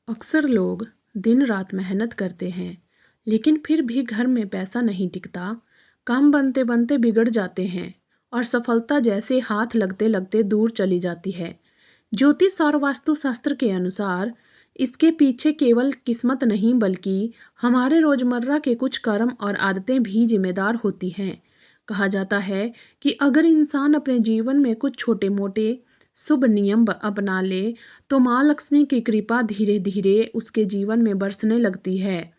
अक्सर लोग दिन रात मेहनत करते हैं, लेकिन फिर भी घर में पैसा नहीं टिकता। काम बनते बनते बिगड़ जाते हैं और सफलता जैसे हाथ लगते लगते दूर चली जाती है। ज्योतिष और वास्तुशास्त्र के अनुसार इसके पीछे केवल किस्मत नहीं बल्कि हमारे रोजमर्रा के कुछ कर्म और आदतें भी जिम्मेदार होती हैं। कहा जाता है कि अगर इंसान अपने जीवन में कुछ छोटे मोटे शुभ नियम अपना ले तो माँ लक्ष्मी की कृपा धीरे धीरे उसके जीवन में बरसने लगती है।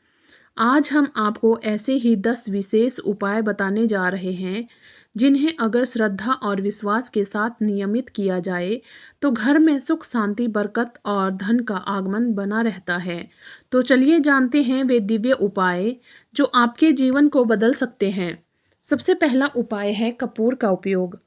आज हम आपको ऐसे ही 10 विशेष उपाय बताने जा रहे हैं जिन्हें अगर श्रद्धा और विश्वास के साथ नियमित किया जाए तो घर में सुख शांति बरकत और धन का आगमन बना रहता है। तो चलिए जानते हैं वे दिव्य उपाय जो आपके जीवन को बदल सकते हैं। सबसे पहला उपाय है कपूर का उपयोग।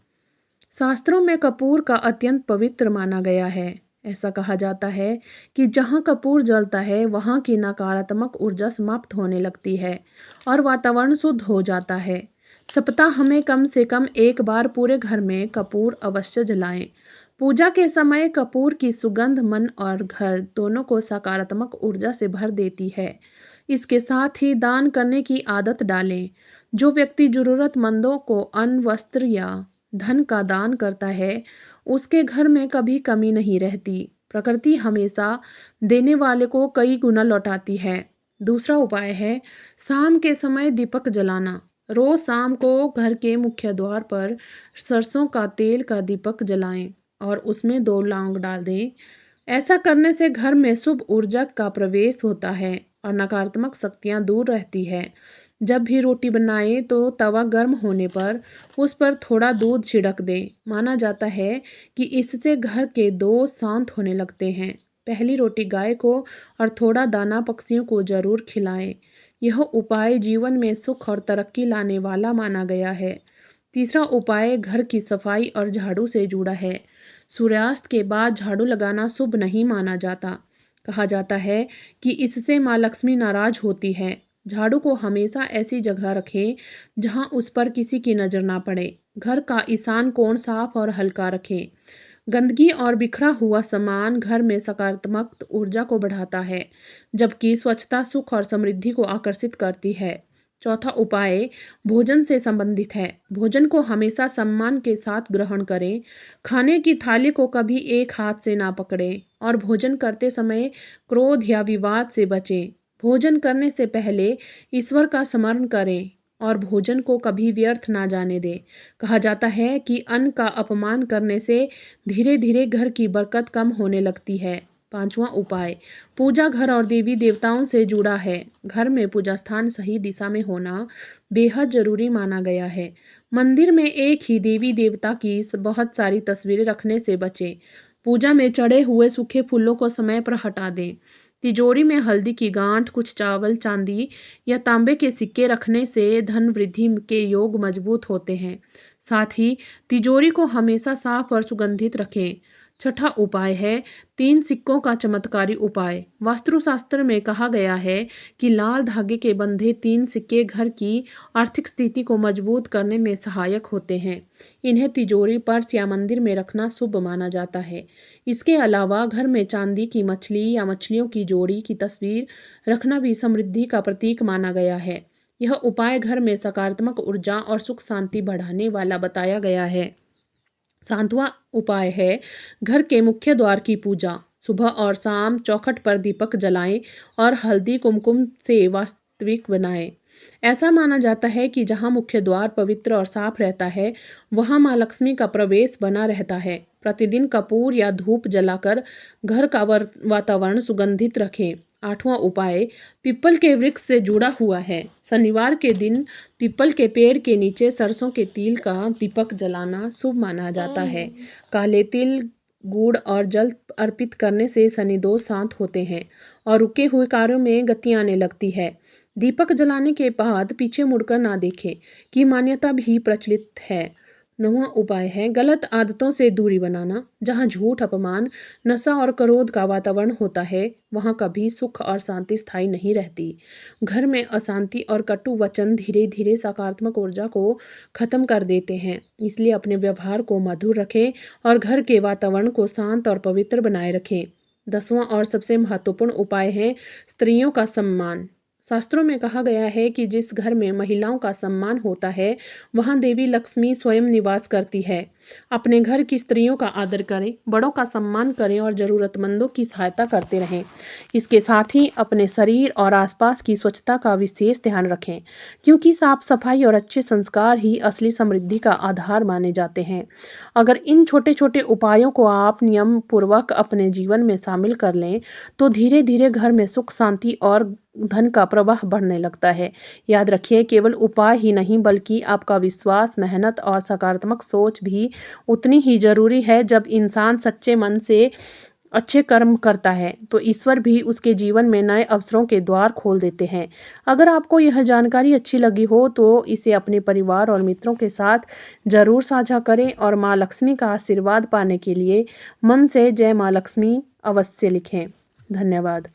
शास्त्रों में कपूर का अत्यंत पवित्र माना गया है। ऐसा कहा जाता है कि जहाँ कपूर जलता है वहाँ की नकारात्मक ऊर्जा समाप्त होने लगती है और वातावरण शुद्ध हो जाता है। सप्ताह में कम से कम एक बार पूरे घर में कपूर अवश्य जलाएं। पूजा के समय कपूर की सुगंध मन और घर दोनों को सकारात्मक ऊर्जा से भर देती है। इसके साथ ही दान करने की आदत डालें। जो व्यक्ति जरूरतमंदों को अन्न वस्त्र या धन का दान करता है उसके घर में कभी कमी नहीं रहती। प्रकृति हमेशा देने वाले को कई गुना लौटाती है। दूसरा उपाय है शाम के समय दीपक जलाना। रोज शाम को घर के मुख्य द्वार पर सरसों का तेल का दीपक जलाएं और उसमें 2 लौंग डाल दें। ऐसा करने से घर में शुभ ऊर्जा का प्रवेश होता है और नकारात्मक शक्तियां दूर रहती है। जब भी रोटी बनाएं तो तवा गर्म होने पर उस पर थोड़ा दूध छिड़क दें। माना जाता है कि इससे घर के दोष शांत होने लगते हैं। पहली रोटी गाय को और थोड़ा दाना पक्षियों को जरूर खिलाएं। यह उपाय जीवन में सुख और तरक्की लाने वाला माना गया है। तीसरा उपाय घर की सफाई और झाड़ू से जुड़ा है। सूर्यास्त के बाद झाड़ू लगाना शुभ नहीं माना जाता। कहा जाता है कि इससे माँ लक्ष्मी नाराज होती है। झाड़ू को हमेशा ऐसी जगह रखें जहां उस पर किसी की नज़र ना पड़े। घर का ईशान कोण साफ और हल्का रखें। गंदगी और बिखरा हुआ सामान घर में सकारात्मक ऊर्जा को बढ़ाता है, जबकि स्वच्छता सुख और समृद्धि को आकर्षित करती है। चौथा उपाय भोजन से संबंधित है। भोजन को हमेशा सम्मान के साथ ग्रहण करें। खाने की थाली को कभी एक हाथ से ना पकड़ें और भोजन करते समय क्रोध या विवाद से बचें। भोजन करने से पहले ईश्वर का स्मरण करें और भोजन को कभी व्यर्थ ना जाने दें। कहा जाता है कि अन्न का अपमान करने से धीरे धीरे घर की बरकत कम होने लगती है। पांचवा उपाय पूजा घर और देवी देवताओं से जुड़ा है। घर में पूजा स्थान सही दिशा में होना बेहद जरूरी माना गया है। मंदिर में एक ही देवी देवता की बहुत सारी तस्वीरें रखने से बचें। पूजा में चढ़े हुए सूखे फूलों को समय पर हटा दें। तिजोरी में हल्दी की गांठ, कुछ चावल, चांदी या तांबे के सिक्के रखने से धन वृद्धि के योग मजबूत होते हैं। साथ ही तिजोरी को हमेशा साफ और सुगंधित रखें। छठा उपाय है 3 सिक्कों का चमत्कारी उपाय। वास्तुशास्त्र में कहा गया है कि लाल धागे के बंधे 3 सिक्के घर की आर्थिक स्थिति को मजबूत करने में सहायक होते हैं। इन्हें तिजोरी, पर्स या मंदिर में रखना शुभ माना जाता है। इसके अलावा घर में चांदी की मछली या मछलियों की जोड़ी की तस्वीर रखना भी समृद्धि का प्रतीक माना गया है। यह उपाय घर में सकारात्मक ऊर्जा और सुख शांति बढ़ाने वाला बताया गया है। सातवां उपाय है घर के मुख्य द्वार की पूजा। सुबह और शाम चौखट पर दीपक जलाएं और हल्दी कुमकुम से वास्तविक बनाएं। ऐसा माना जाता है कि जहां मुख्य द्वार पवित्र और साफ रहता है वहां मां लक्ष्मी का प्रवेश बना रहता है। प्रतिदिन कपूर या धूप जलाकर घर का वातावरण सुगंधित रखें। आठवां उपाय पीपल के वृक्ष से जुड़ा हुआ है। शनिवार के दिन पीपल के पेड़ के नीचे सरसों के तिल का दीपक जलाना शुभ माना जाता है। काले तिल, गुड़ और जल अर्पित करने से शनि दोष शांत होते हैं और रुके हुए कार्यों में गति आने लगती है। दीपक जलाने के बाद पीछे मुड़कर ना देखें कि मान्यता भी प्रचलित है। 9वां उपाय है गलत आदतों से दूरी बनाना। जहां झूठ, अपमान, नशा और क्रोध का वातावरण होता है वहां कभी सुख और शांति स्थायी नहीं रहती। घर में अशांति और कटु वचन धीरे धीरे सकारात्मक ऊर्जा को खत्म कर देते हैं। इसलिए अपने व्यवहार को मधुर रखें और घर के वातावरण को शांत और पवित्र बनाए रखें। 10वां और सबसे महत्वपूर्ण उपाय है स्त्रियों का सम्मान। शास्त्रों में कहा गया है कि जिस घर में महिलाओं का सम्मान होता है वहां देवी लक्ष्मी स्वयं निवास करती है। अपने घर की स्त्रियों का आदर करें, बड़ों का सम्मान करें और ज़रूरतमंदों की सहायता करते रहें। इसके साथ ही अपने शरीर और आसपास की स्वच्छता का विशेष ध्यान रखें, क्योंकि साफ सफाई और अच्छे संस्कार ही असली समृद्धि का आधार माने जाते हैं। अगर इन छोटे छोटे उपायों को आप नियम पूर्वक अपने जीवन में शामिल कर लें तो धीरे धीरे घर में सुख, शांति और धन का प्रवाह बढ़ने लगता है। याद रखिए, केवल उपाय ही नहीं बल्कि आपका विश्वास, मेहनत और सकारात्मक सोच भी उतनी ही जरूरी है। जब इंसान सच्चे मन से अच्छे कर्म करता है तो ईश्वर भी उसके जीवन में नए अवसरों के द्वार खोल देते हैं। अगर आपको यह जानकारी अच्छी लगी हो तो इसे अपने परिवार और मित्रों के साथ जरूर साझा करें और माँ लक्ष्मी का आशीर्वाद पाने के लिए मन से जय माँ लक्ष्मी अवश्य लिखें। धन्यवाद।